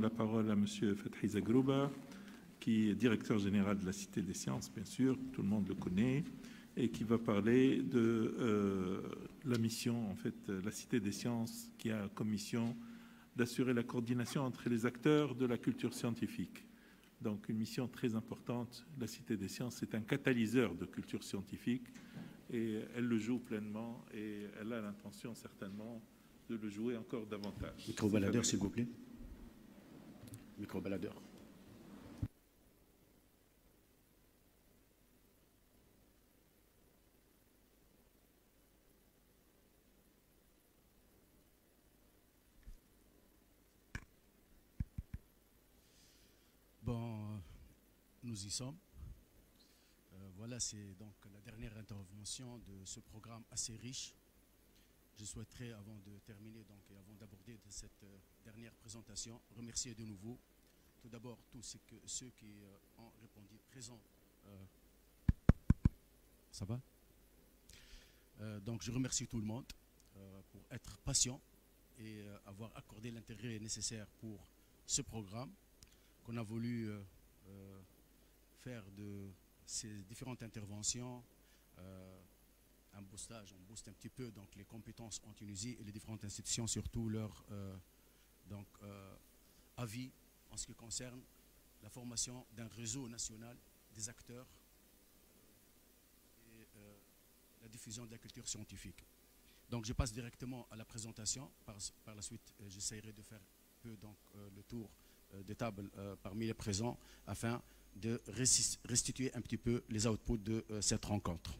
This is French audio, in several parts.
la parole à M. Fethi Zagrouba, qui est directeur général de la Cité des Sciences, bien sûr, tout le monde le connaît, et qui va parler de la mission, en fait, la Cité des Sciences, qui a comme mission d'assurer la coordination entre les acteurs de la culture scientifique. Donc, une mission très importante. La Cité des Sciences est un catalyseur de culture scientifique et elle le joue pleinement et elle a l'intention certainement de le jouer encore davantage. Micro-baladeur, s'il vous plaît. Micro-baladeur. Bon, nous y sommes. Voilà, c'est donc la dernière intervention de ce programme assez riche. Je souhaiterais, avant de terminer donc, et avant d'aborder cette dernière présentation, remercier de nouveau tout d'abord tous ceux qui ont répondu présents. Ça va? Donc je remercie tout le monde pour être patient et avoir accordé l'intérêt nécessaire pour ce programme qu'on a voulu faire de ces différentes interventions un boostage, on booste un petit peu donc, les compétences en Tunisie et les différentes institutions, surtout leur avis en ce qui concerne la formation d'un réseau national des acteurs et la diffusion de la culture scientifique. Donc je passe directement à la présentation. Par la suite, j'essaierai de faire un peu donc, le tour des tables parmi les présents afin de restituer un petit peu les outputs de cette rencontre.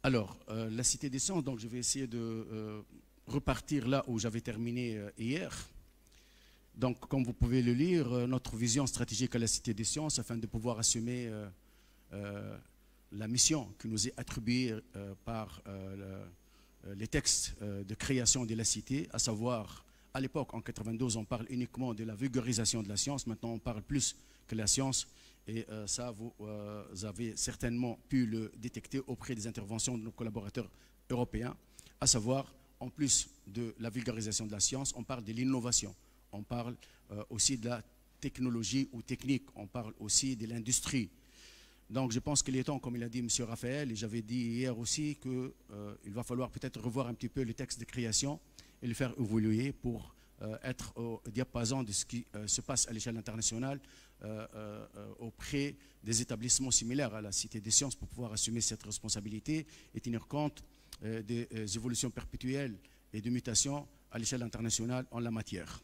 Alors, la Cité des Sciences, donc je vais essayer de repartir là où j'avais terminé hier. Donc, comme vous pouvez le lire, notre vision stratégique à la Cité des Sciences, afin de pouvoir assumer la mission qui nous est attribuée par les textes de création de la Cité, à savoir, à l'époque, en 92, on parle uniquement de la vulgarisation de la science, maintenant on parle plus que la science, et ça, vous avez certainement pu le détecter auprès des interventions de nos collaborateurs européens, à savoir, en plus de la vulgarisation de la science, on parle de l'innovation, on parle aussi de la technologie ou technique, on parle aussi de l'industrie. Donc je pense qu'il est temps, comme il a dit M. Raphaël, et j'avais dit hier aussi, qu'il va falloir peut-être revoir un petit peu le texte de création et le faire évoluer pour être au diapason de ce qui se passe à l'échelle internationale auprès des établissements similaires à la Cité des Sciences pour pouvoir assumer cette responsabilité et tenir compte des évolutions perpétuelles et de mutations à l'échelle internationale en la matière.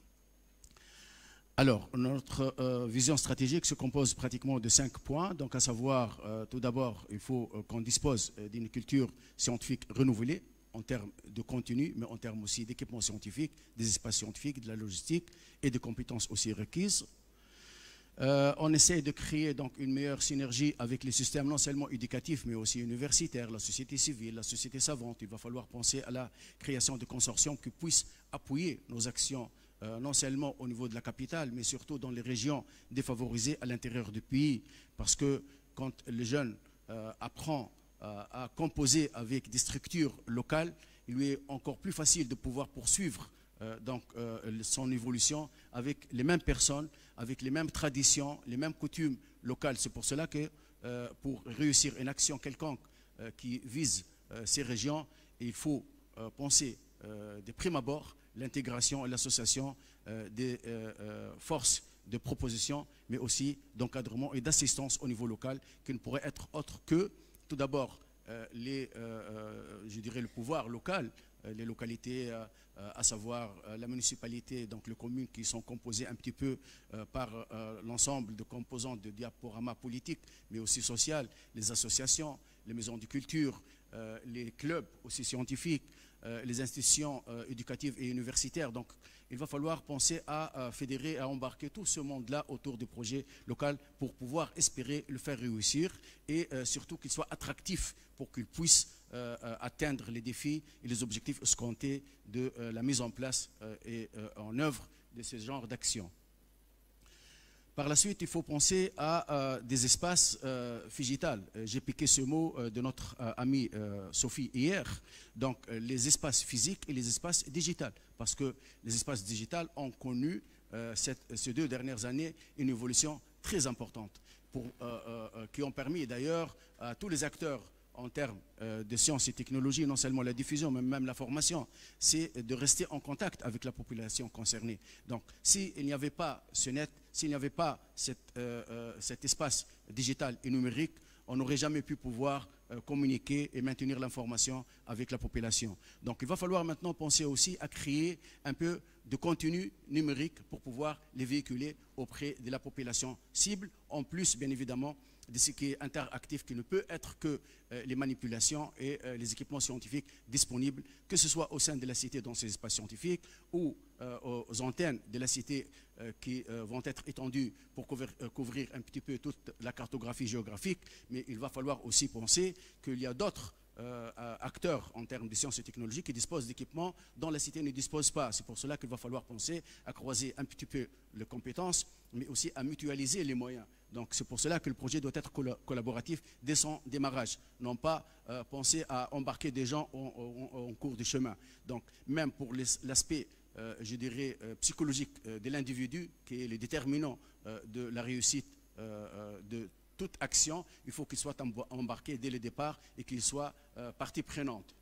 Alors, notre vision stratégique se compose pratiquement de 5 points, donc à savoir, tout d'abord, il faut qu'on dispose d'une culture scientifique renouvelée, en termes de contenu, mais en termes aussi d'équipements scientifiques, des espaces scientifiques, de la logistique et des compétences aussi requises. On essaie de créer donc une meilleure synergie avec les systèmes non seulement éducatifs, mais aussi universitaires, la société civile, la société savante. Il va falloir penser à la création de consortiums qui puissent appuyer nos actions, non seulement au niveau de la capitale, mais surtout dans les régions défavorisées à l'intérieur du pays. Parce que quand le jeune apprend à composer avec des structures locales, il lui est encore plus facile de pouvoir poursuivre son évolution avec les mêmes personnes, avec les mêmes traditions, les mêmes coutumes locales. C'est pour cela que pour réussir une action quelconque qui vise ces régions, il faut penser de prime abord l'intégration et l'association des forces de proposition, mais aussi d'encadrement et d'assistance au niveau local, qui ne pourrait être autre que tout d'abord, je dirais le pouvoir local, les localités, à savoir la municipalité, donc les communes qui sont composées un petit peu par l'ensemble de composants de diaporama politique, mais aussi social, les associations, les maisons de culture, les clubs aussi scientifiques, les institutions éducatives et universitaires. Donc, il va falloir penser à fédérer, à embarquer tout ce monde-là autour du projet local pour pouvoir espérer le faire réussir et surtout qu'il soit attractif pour qu'il puisse atteindre les défis et les objectifs escomptés de la mise en place et en œuvre de ce genre d'action. Par la suite, il faut penser à des espaces digitales. J'ai piqué ce mot de notre amie Sophie hier. Donc, les espaces physiques et les espaces digitaux. Parce que les espaces digitaux ont connu ces 2 dernières années une évolution très importante qui ont permis d'ailleurs à tous les acteurs en termes de sciences et technologies, non seulement la diffusion, mais même la formation, c'est de rester en contact avec la population concernée. Donc, s'il n'y avait pas ce net, s'il n'y avait pas cet espace digital et numérique, on n'aurait jamais pu pouvoir communiquer et maintenir l'information avec la population. Donc, il va falloir maintenant penser aussi à créer un peu de contenu numérique pour pouvoir les véhiculer auprès de la population cible, en plus, bien évidemment, de ce qui est interactif, qui ne peut être que les manipulations et les équipements scientifiques disponibles, que ce soit au sein de la cité dans ces espaces scientifiques ou aux antennes de la cité qui vont être étendues pour couvrir un petit peu toute la cartographie géographique. Mais il va falloir aussi penser qu'il y a d'autres acteurs en termes de sciences et technologies qui disposent d'équipements dont la cité ne dispose pas. C'est pour cela qu'il va falloir penser à croiser un petit peu les compétences, mais aussi à mutualiser les moyens. Donc c'est pour cela que le projet doit être collaboratif dès son démarrage, non pas penser à embarquer des gens en cours de chemin. Donc même pour l'aspect, je dirais, psychologique de l'individu, qui est le déterminant de la réussite de toute action, il faut qu'il soit embarqué dès le départ et qu'il soit partie prenante.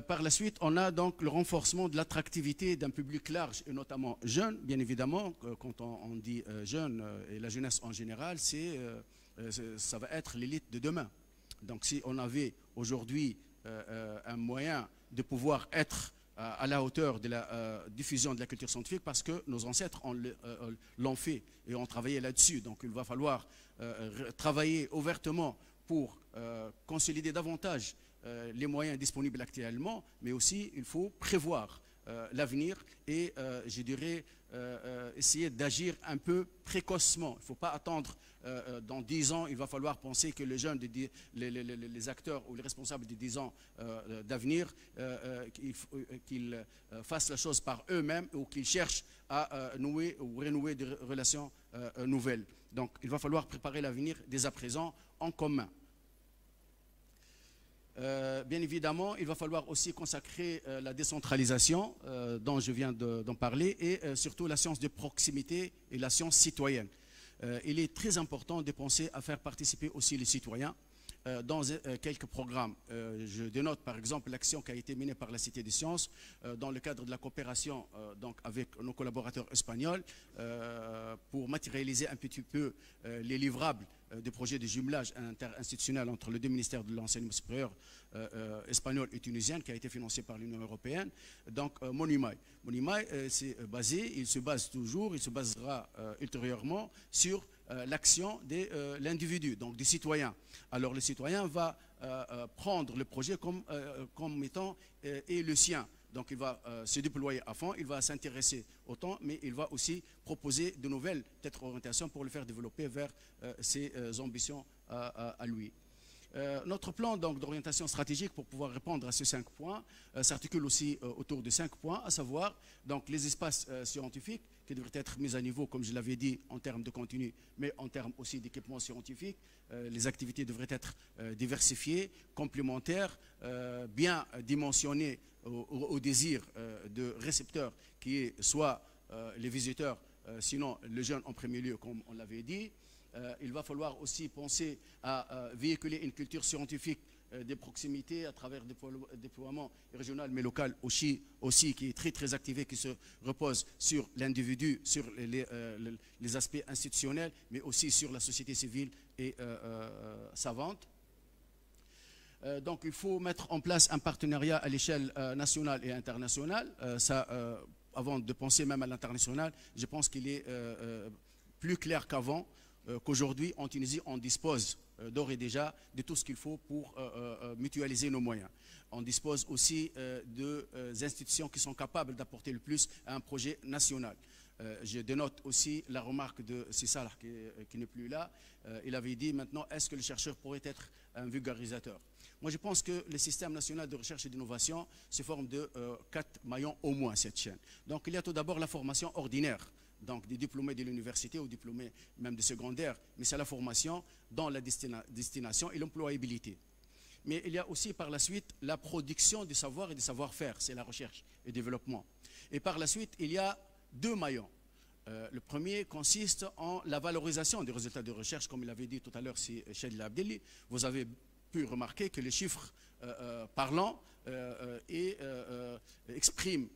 Par la suite, on a donc le renforcement de l'attractivité d'un public large et notamment jeune. Bien évidemment, quand on dit jeune et la jeunesse en général, ça va être l'élite de demain. Donc si on avait aujourd'hui un moyen de pouvoir être à la hauteur de la diffusion de la culture scientifique, parce que nos ancêtres l'ont fait et ont travaillé là-dessus. Donc il va falloir travailler ouvertement pour consolider davantage les moyens disponibles actuellement, mais aussi il faut prévoir l'avenir et je dirais essayer d'agir un peu précocement. Il ne faut pas attendre dans 10 ans, il va falloir penser que les jeunes, les acteurs ou les responsables de 10 ans d'avenir, qu'ils fassent la chose par eux-mêmes ou qu'ils cherchent à nouer ou renouer des relations nouvelles. Donc il va falloir préparer l'avenir dès à présent en commun. Bien évidemment, il va falloir aussi consacrer la décentralisation dont je viens d'en parler et surtout la science de proximité et la science citoyenne. Il est très important de penser à faire participer aussi les citoyens dans quelques programmes. Je dénote par exemple l'action qui a été menée par la Cité des Sciences dans le cadre de la coopération donc avec nos collaborateurs espagnols pour matérialiser un petit peu les livrables des projets de jumelage interinstitutionnel entre les 2 ministères de l'enseignement supérieur espagnol et tunisien qui a été financé par l'Union européenne, donc Monimay. Monimay il se base toujours, il se basera ultérieurement sur l'action de l'individu, donc du citoyen. Alors le citoyen va prendre le projet comme étant le sien. Donc il va se déployer à fond, il va s'intéresser autant, mais il va aussi proposer de nouvelles peut-être orientations pour le faire développer vers ses ambitions à lui. Notre plan d'orientation stratégique pour pouvoir répondre à ces 5 points s'articule aussi autour de 5 points, à savoir donc, les espaces scientifiques qui devraient être mis à niveau, comme je l'avais dit, en termes de contenu, mais en termes aussi d'équipements scientifiques. Les activités devraient être diversifiées, complémentaires, bien dimensionnées au désir de récepteurs qui est soit les visiteurs, sinon le jeune en premier lieu, comme on l'avait dit. Il va falloir aussi penser à véhiculer une culture scientifique de proximité à travers le déploiement régional mais local aussi qui est très activé, qui se repose sur l'individu, sur les aspects institutionnels, mais aussi sur la société civile et savante. Donc il faut mettre en place un partenariat à l'échelle nationale et internationale. Avant de penser même à l'international, je pense qu'il est plus clair qu'avant qu'aujourd'hui en Tunisie on dispose d'ores et déjà de tout ce qu'il faut pour mutualiser nos moyens. On dispose aussi d'institutions qui sont capables d'apporter le plus à un projet national. Je dénote aussi la remarque de Sissalah qui n'est plus là. Il avait dit maintenant, est-ce que le chercheur pourrait être un vulgarisateur? Moi je pense que le système national de recherche et d'innovation se forme de 4 maillons au moins, cette chaîne. Donc il y a tout d'abord la formation ordinaire, donc des diplômés de l'université ou diplômés même de secondaire, mais c'est la formation dans la destination et l'employabilité. Mais il y a aussi par la suite la production du savoir et du savoir-faire, c'est la recherche et développement. Et par la suite, il y a deux maillons. Le premier consiste en la valorisation des résultats de recherche, comme il avait dit tout à l'heure Chedla Abdelli. Vous avez pu remarquer que les chiffres parlants expriment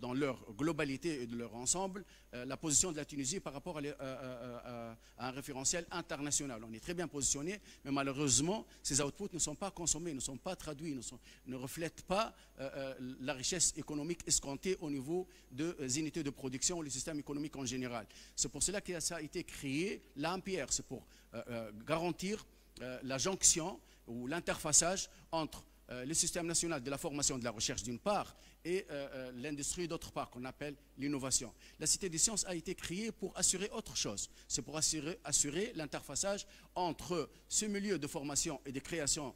dans leur globalité et de leur ensemble la position de la Tunisie par rapport à un référentiel international. On est très bien positionné, mais malheureusement, ces outputs ne sont pas consommés, ne sont pas traduits, ne reflètent pas la richesse économique escomptée au niveau des unités de production ou le système économique en général. C'est pour cela que ça a été créé, l'AMPR, c'est pour garantir la jonction ou l'interfaçage entre le système national de la formation et de la recherche d'une part et l'industrie d'autre part, qu'on appelle l'innovation. La Cité des sciences a été créée pour assurer autre chose. C'est pour assurer l'interfaçage entre ce milieu de formation et de création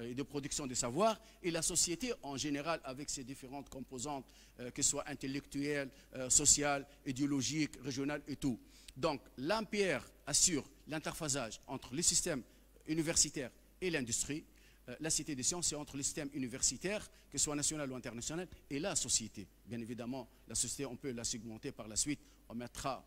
et de production de savoir et la société en général avec ses différentes composantes, que ce soit intellectuelles, sociales, idéologiques, régionales et tout. Donc l'AMPR assure l'interfaçage entre le système universitaire et l'industrie. La Cité des sciences, c'est entre le système universitaire, que ce soit national ou international, et la société. Bien évidemment, la société, on peut la segmenter par la suite. On mettra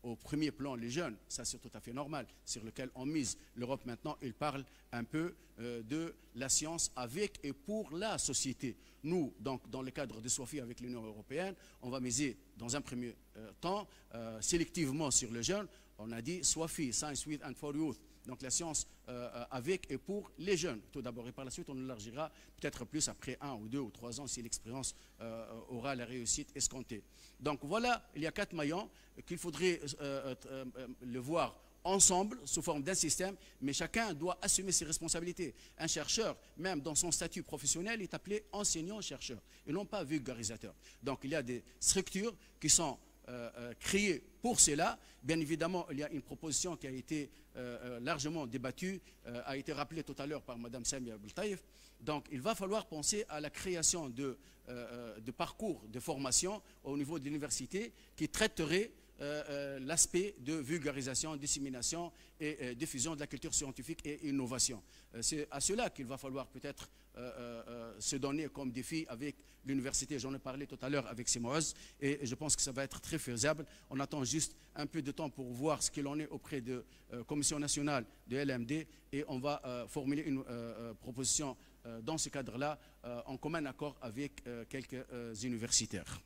au premier plan les jeunes, ça c'est tout à fait normal, sur lequel on mise. L'Europe maintenant, il parle un peu de la science avec et pour la société. Nous, donc, dans le cadre de SWAFI avec l'Union européenne, on va miser dans un premier temps sélectivement sur les jeunes. On a dit SWAFI, Science with and for Youth. Donc la science avec et pour les jeunes, tout d'abord. Et par la suite, on élargira peut-être plus après 1 ou 2 ou 3 ans si l'expérience aura la réussite escomptée. Donc voilà, il y a 4 maillons qu'il faudrait le voir ensemble, sous forme d'un système, mais chacun doit assumer ses responsabilités. Un chercheur, même dans son statut professionnel, est appelé enseignant-chercheur et non pas vulgarisateur. Donc il y a des structures qui sont créées pour cela. Bien évidemment, il y a une proposition qui a été largement débattue, a été rappelée tout à l'heure par Mme Samia Beltaïf. Donc il va falloir penser à la création de parcours de formation au niveau de l'université qui traiterait l'aspect de vulgarisation, dissémination et diffusion de la culture scientifique et innovation. C'est à cela qu'il va falloir peut-être se donner comme défi avec l'université. J'en ai parlé tout à l'heure avec Simoaz et je pense que ça va être très faisable. On attend juste un peu de temps pour voir ce qu'il en est auprès de Commission nationale de LMD et on va formuler une proposition dans ce cadre-là en commun accord avec quelques universitaires.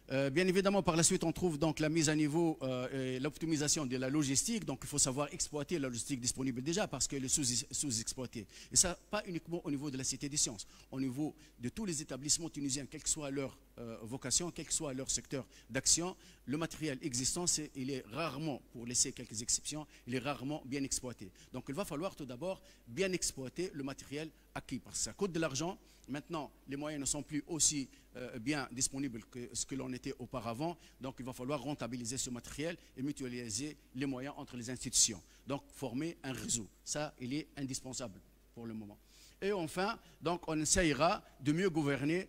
Bien évidemment, par la suite, on trouve donc la mise à niveau et l'optimisation de la logistique. Donc, il faut savoir exploiter la logistique disponible déjà parce qu'elle est sous-exploitée. Et ça, pas uniquement au niveau de la Cité des sciences, au niveau de tous les établissements tunisiens, quelle que soit leur vocation, quel que soit leur secteur d'action, le matériel existant, il est rarement, pour laisser quelques exceptions, il est rarement bien exploité. Donc, il va falloir tout d'abord bien exploiter le matériel acquis parce que ça coûte de l'argent. Maintenant, les moyens ne sont plus aussi bien disponibles que ce que l'on était auparavant. Donc, il va falloir rentabiliser ce matériel et mutualiser les moyens entre les institutions. Donc, former un réseau. Ça, il est indispensable pour le moment. Et enfin, donc, on essayera de mieux gouverner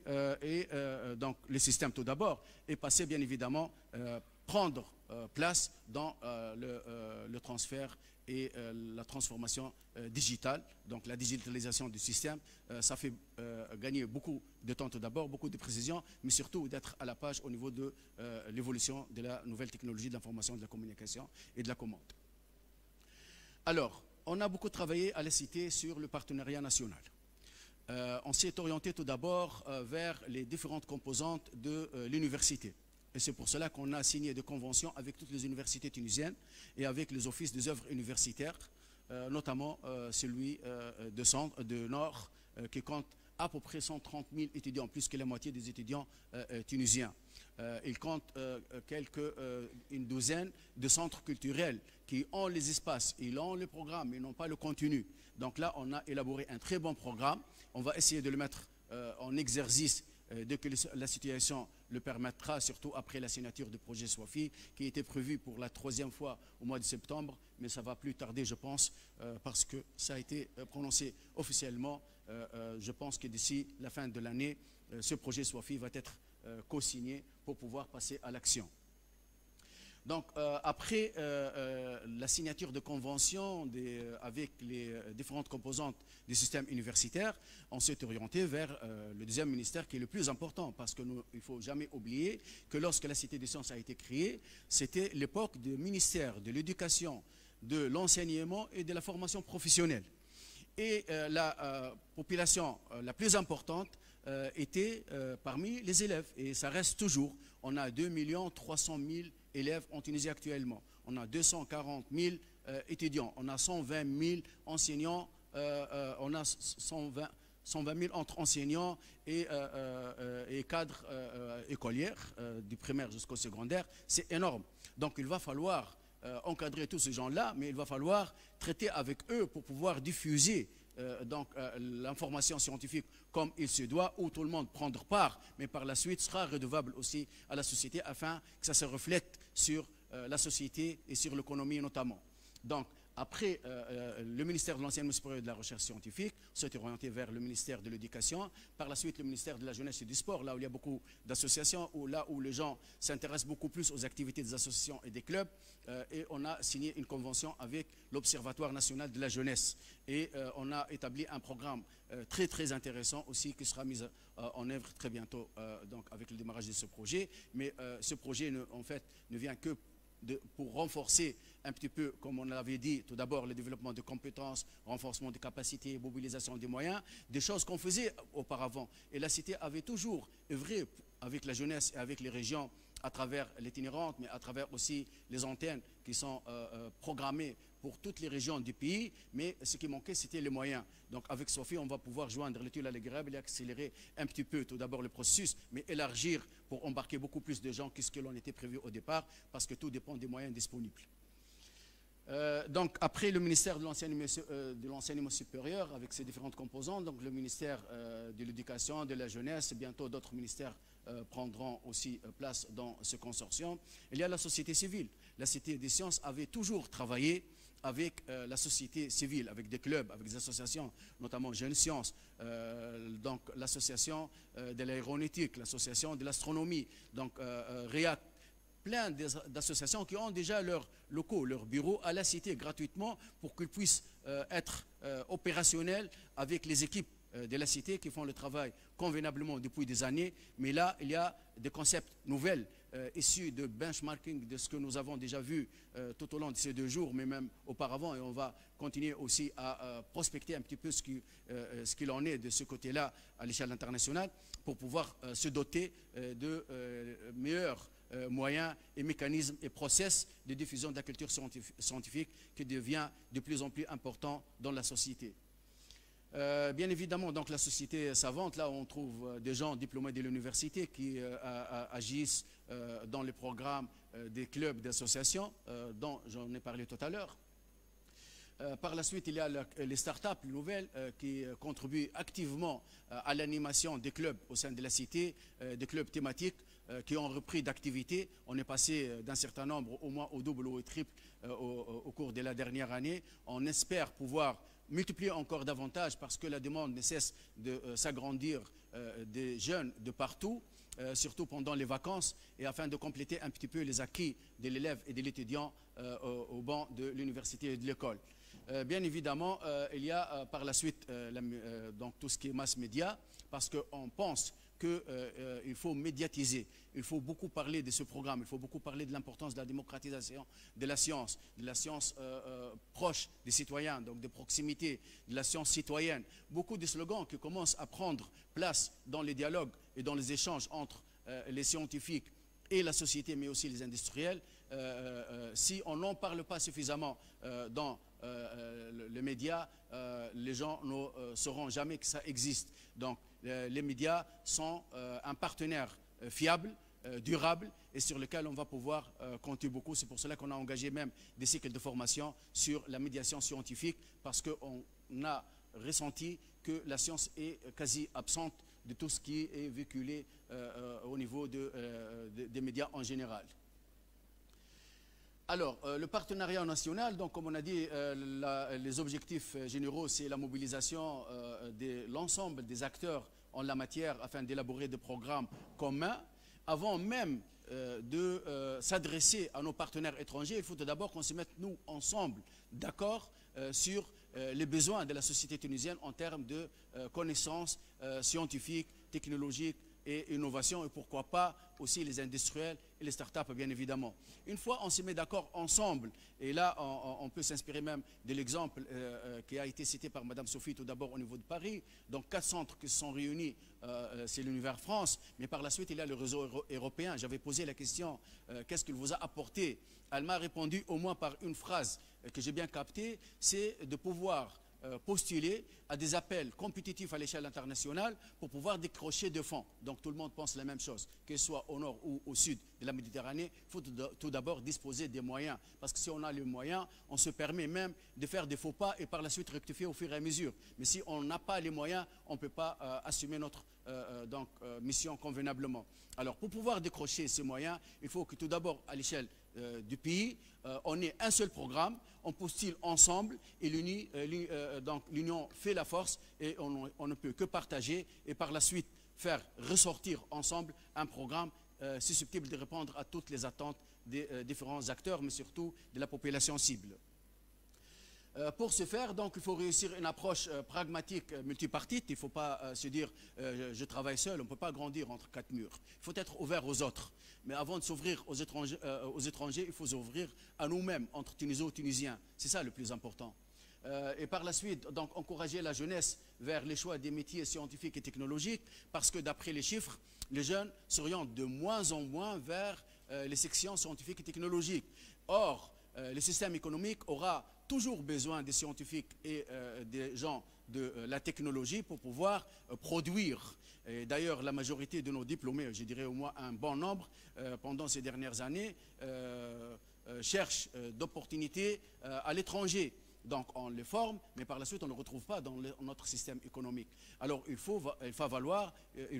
donc, le système tout d'abord et passer, bien évidemment, prendre place dans le transfert et la transformation digitale, donc la digitalisation du système, ça fait gagner beaucoup de temps tout d'abord, beaucoup de précision, mais surtout d'être à la page au niveau de l'évolution de la nouvelle technologie de l'information, de la communication et de la commande. Alors, on a beaucoup travaillé à la Cité sur le partenariat national. On s'est orienté tout d'abord vers les différentes composantes de l'université. Et c'est pour cela qu'on a signé des conventions avec toutes les universités tunisiennes et avec les offices des œuvres universitaires, notamment celui de Nord, qui compte à peu près 130 000 étudiants, plus que la moitié des étudiants tunisiens. Il compte une douzaine de centres culturels qui ont les espaces, ils ont le programme, ils n'ont pas le contenu. Donc là, on a élaboré un très bon programme. On va essayer de le mettre en exercice dès que la situation le permettra, surtout après la signature du projet SWAFI, qui était prévu pour la 3e fois au mois de septembre, mais ça va plus tarder, je pense, parce que ça a été prononcé officiellement. Je pense que d'ici la fin de l'année, ce projet SWAFI va être co-signé pour pouvoir passer à l'action. Donc, après la signature de conventions avec les différentes composantes du système universitaire, on s'est orienté vers le deuxième ministère qui est le plus important, parce qu'il ne faut jamais oublier que lorsque la Cité des Sciences a été créée, c'était l'époque du ministère de l'Éducation, de l'enseignement et de la formation professionnelle. Et la population la plus importante était parmi les élèves, et ça reste toujours. On a 2 300 000 élèves en Tunisie actuellement. On a 240 000 étudiants. On a 120 000 enseignants. On a 120 000 entre enseignants et cadres écolières, du primaire jusqu'au secondaire. C'est énorme. Donc il va falloir encadrer tous ces gens-là, mais il va falloir traiter avec eux pour pouvoir diffuser l'information scientifique comme il se doit, où tout le monde prendre part, mais par la suite sera redevable aussi à la société afin que ça se reflète sur la société et sur l'économie notamment. Donc, après le ministère de l'Enseignement supérieur et de la Recherche scientifique, on s'est orienté vers le ministère de l'Éducation, par la suite le ministère de la Jeunesse et du Sport, là où il y a beaucoup d'associations, là où les gens s'intéressent beaucoup plus aux activités des associations et des clubs, et on a signé une convention avec l'Observatoire national de la jeunesse. Et on a établi un programme très très intéressant aussi qui sera mis en œuvre très bientôt donc avec le démarrage de ce projet. Mais ce projet en fait ne vient que pour renforcer un petit peu, comme on l'avait dit, tout d'abord le développement de compétences, renforcement des capacités, mobilisation des moyens, des choses qu'on faisait auparavant. Et la Cité avait toujours œuvré avec la jeunesse et avec les régions à travers l'itinérante, mais à travers aussi les antennes qui sont programmées pour toutes les régions du pays, mais ce qui manquait, c'était les moyens. Donc avec Sophie, on va pouvoir joindre l'utile à l'agréable et accélérer un petit peu tout d'abord le processus, mais élargir pour embarquer beaucoup plus de gens que ce que l'on était prévu au départ, parce que tout dépend des moyens disponibles. Donc après le ministère de l'enseignement supérieur avec ses différentes composantes, donc le ministère de l'éducation, de la jeunesse, bientôt d'autres ministères prendront aussi place dans ce consortium. Il y a la société civile. La Cité des Sciences avait toujours travaillé avec la société civile, avec des clubs, avec des associations, notamment Jeunes Sciences, donc l'association de l'aéronautique, l'association de l'astronomie, donc REAC, plein d'associations qui ont déjà leurs locaux, leurs bureaux à la Cité gratuitement pour qu'ils puissent être opérationnels avec les équipes de la Cité qui font le travail convenablement depuis des années. Mais là, il y a des concepts nouvelles issus de benchmarking de ce que nous avons déjà vu tout au long de ces 2 jours, mais même auparavant. Et on va continuer aussi à prospecter un petit peu ce qu'il en est de ce côté-là à l'échelle internationale pour pouvoir se doter de meilleurs moyens et mécanismes et process de diffusion de la culture scientifique qui devient de plus en plus important dans la société. Bien évidemment, donc la société savante, là on trouve des gens diplômés de l'université qui agissent dans les programmes des clubs, d'associations, dont j'en ai parlé tout à l'heure. Par la suite, il y a les startups nouvelles qui contribuent activement à l'animation des clubs au sein de la Cité, des clubs thématiques qui ont repris d'activité. On est passé d'un certain nombre, au moins au double ou au triple au cours de la dernière année. On espère pouvoir multiplier encore davantage parce que la demande ne cesse de s'agrandir des jeunes de partout, surtout pendant les vacances, et afin de compléter un petit peu les acquis de l'élève et de l'étudiant au banc de l'université et de l'école. Bien évidemment, il y a par la suite donc tout ce qui est mass média, parce qu'on pense qu'il faut médiatiser, il faut beaucoup parler de ce programme, il faut beaucoup parler de l'importance de la démocratisation de la science proche des citoyens, donc de proximité, de la science citoyenne. Beaucoup de slogans qui commencent à prendre place dans les dialogues et dans les échanges entre les scientifiques et la société, mais aussi les industriels. Si on n'en parle pas suffisamment dans les médias, les gens ne sauront jamais que ça existe. Donc, les médias sont un partenaire fiable, durable et sur lequel on va pouvoir compter beaucoup. C'est pour cela qu'on a engagé même des cycles de formation sur la médiation scientifique, parce qu'on a ressenti que la science est quasi absente de tout ce qui est véhiculé au niveau des médias en général. Alors, le partenariat national, donc comme on a dit, les objectifs généraux, c'est la mobilisation de l'ensemble des acteurs en la matière afin d'élaborer des programmes communs. Avant même de s'adresser à nos partenaires étrangers, il faut tout d'abord qu'on se mette, nous, ensemble, d'accord sur les besoins de la société tunisienne en termes de connaissances scientifiques, technologiques et innovation, et pourquoi pas aussi les industriels et les startups, bien évidemment. Une fois on se met d'accord ensemble, et là on peut s'inspirer même de l'exemple qui a été cité par Mme Sophie tout d'abord au niveau de Paris, donc 4 centres qui se sont réunis, c'est l'Univers France, mais par la suite il y a le réseau européen. J'avais posé la question, qu'est-ce qu'il vous a apporté? Elle m'a répondu au moins par une phrase que j'ai bien captée, c'est de pouvoir postuler à des appels compétitifs à l'échelle internationale pour pouvoir décrocher de fonds. Donc tout le monde pense la même chose, que ce soit au nord ou au sud de la Méditerranée, il faut tout d'abord disposer des moyens. Parce que si on a les moyens, on se permet même de faire des faux pas et par la suite rectifier au fur et à mesure. Mais si on n'a pas les moyens, on ne peut pas assumer notre mission convenablement. Alors pour pouvoir décrocher ces moyens, il faut que tout d'abord à l'échelle du pays, on ait un seul programme, on postule ensemble et l'union fait la force et on ne peut que partager et par la suite faire ressortir ensemble un programme susceptible de répondre à toutes les attentes des différents acteurs, mais surtout de la population cible. Pour ce faire, donc, il faut réussir une approche pragmatique, multipartite. Il ne faut pas se dire je travaille seul, on ne peut pas grandir entre 4 murs. Il faut être ouvert aux autres. Mais avant de s'ouvrir aux étrangers, il faut s'ouvrir à nous-mêmes, entre Tunisiens et Tunisiens. C'est ça le plus important. Et par la suite, donc, encourager la jeunesse vers les choix des métiers scientifiques et technologiques, parce que d'après les chiffres, les jeunes s'orientent de moins en moins vers les sections scientifiques et technologiques. Or, le système économique aura toujours besoin des scientifiques et des gens de la technologie pour pouvoir produire. D'ailleurs, la majorité de nos diplômés, je dirais au moins un bon nombre, pendant ces dernières années, cherchent d'opportunités à l'étranger. Donc on les forme, mais par la suite on ne le retrouve pas dans notre système économique. Alors il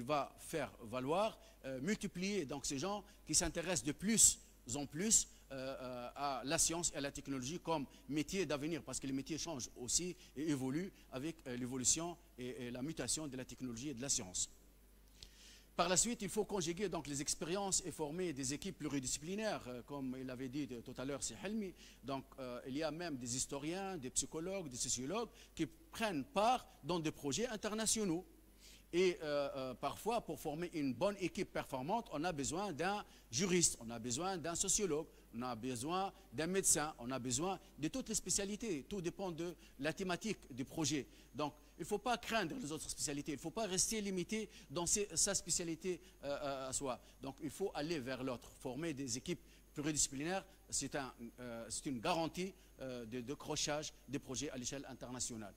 va faire valoir, multiplier donc ces gens qui s'intéressent de plus en plus à la science et à la technologie comme métier d'avenir, parce que les métiers changent aussi et évoluent avec l'évolution et la mutation de la technologie et de la science. Par la suite, il faut conjuguer donc les expériences et former des équipes pluridisciplinaires, comme il avait dit tout à l'heure, c'est Helmi. Donc, il y a même des historiens, des psychologues, des sociologues qui prennent part dans des projets internationaux. Et parfois, pour former une bonne équipe performante, on a besoin d'un juriste, on a besoin d'un sociologue, on a besoin d'un médecin, on a besoin de toutes les spécialités. Tout dépend de la thématique du projet. Donc, il ne faut pas craindre les autres spécialités, il ne faut pas rester limité dans sa spécialité à soi. Donc, il faut aller vers l'autre. Former des équipes pluridisciplinaires, c'est une garantie de décrochage des projets à l'échelle internationale.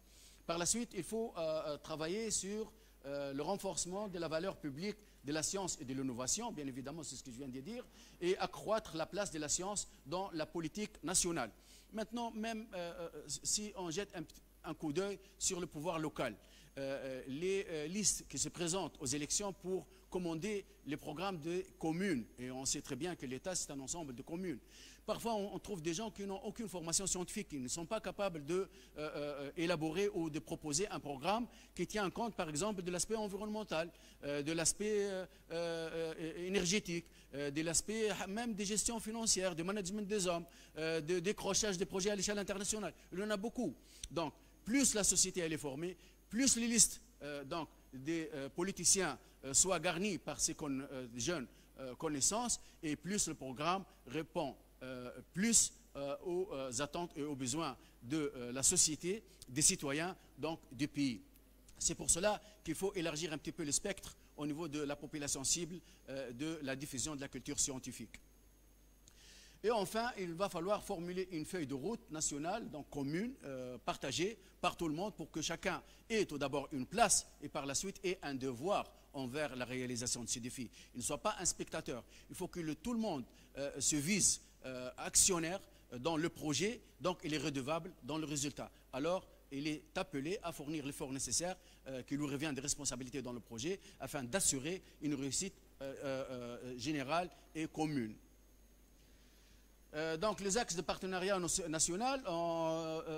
Par la suite, il faut travailler sur le renforcement de la valeur publique de la science et de l'innovation, bien évidemment, c'est ce que je viens de dire, et accroître la place de la science dans la politique nationale. Maintenant, même si on jette un coup d'œil sur le pouvoir local, les listes qui se présentent aux élections pour commander les programmes des communes, et on sait très bien que l'État, c'est un ensemble de communes. Parfois, on trouve des gens qui n'ont aucune formation scientifique, qui ne sont pas capables d'élaborer ou de proposer un programme qui tient compte, par exemple, de l'aspect environnemental, de l'aspect énergétique, de l'aspect même des gestions financières, du management des hommes, de décrochage des projets à l'échelle internationale. Il y en a beaucoup. Donc, plus la société elle est formée, plus les listes des politiciens soient garnies par ces jeunes connaissances, et plus le programme répond plus aux attentes et aux besoins de la société, des citoyens, donc du pays. C'est pour cela qu'il faut élargir un petit peu le spectre au niveau de la population cible de la diffusion de la culture scientifique. Et enfin, il va falloir formuler une feuille de route nationale, donc commune, partagée par tout le monde pour que chacun ait tout d'abord une place et par la suite ait un devoir envers la réalisation de ces défis. Il ne soit pas un spectateur. Il faut que tout le monde se vise actionnaire dans le projet, donc il est redevable dans le résultat. Alors, il est appelé à fournir l'effort nécessaire qui lui revient de responsabilité dans le projet afin d'assurer une réussite générale et commune. Donc les axes de partenariat national,